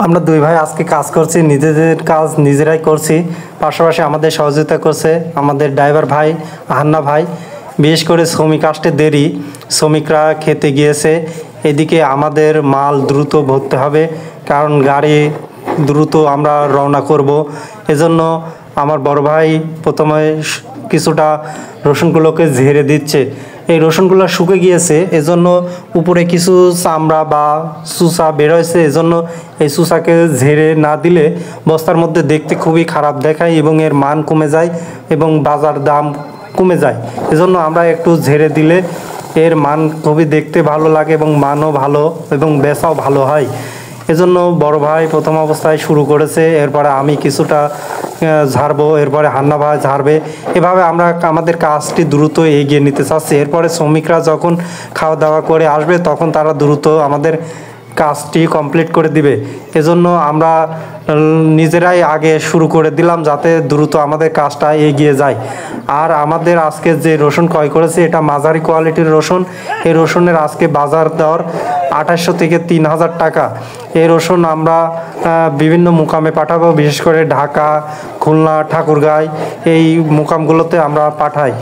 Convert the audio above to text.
আমরা দুই ভাই আজকে কাজ করছি, নিজেদের কাজ নিজেরাই করছি। পাশাপাশি আমাদের সহযোগিতা করছে আমাদের ড্রাইভার ভাই, হান্না ভাই। বিশেষ করে শ্রমিক আসতে দেরি, শ্রমিকরা খেতে গিয়েছে। এদিকে আমাদের মাল দ্রুত ভরতে হবে, কারণ গাড়ি দ্রুত আমরা রওনা করব। এজন্য আমার বড় ভাই প্রথমে কিছুটা রসুনগুলোকে ঝেড়ে দিচ্ছে। এই রসুনগুলো শুকে গিয়েছে, এজন্য উপরে কিছু চামড়া বা চুষা বেরোয়ছে। এজন্য এই চুষাকে ঝেড়ে না দিলে বস্তার মধ্যে দেখতে খুবই খারাপ দেখায় এবং এর মান কমে যায় এবং বাজার দাম কমে যায়। এজন্য আমরা একটু ঝেড়ে দিলে এর মান খুবই দেখতে ভালো লাগে এবং মানও ভালো এবং বেচাও ভালো হয়। এজন্য বড় ভাই প্রথম অবস্থায় শুরু করেছে, এরপরে আমি কিছুটা ঝাড়বো, এরপরে হান্না ভাই ঝাড়বে। এভাবে আমরা আমাদের কাজটি দ্রুত এগিয়ে নিতে চাচ্ছি। এরপরে শ্রমিকরা যখন খাওয়া দাওয়া করে আসবে তখন তারা দ্রুত আমাদের কাজটি কমপ্লিট করে দিবে। এজন্য আমরা নিজেরাই আগে শুরু করে দিলাম যাতে দ্রুত আমাদের কাজটা এগিয়ে যায়। আর আমাদের আজকে যে রসুন ক্রয় করেছে এটা মাঝারি কোয়ালিটির রসুন। এই রসুনের আজকে বাজার দর 2800 থেকে 3000 টাকা। এই রসুন আমরা বিভিন্ন মুকামে পাঠাবো, বিশেষ করে ঢাকা, খুলনা, ঠাকুরগাঁও এই মুকামগুলোতে আমরা পাঠাই।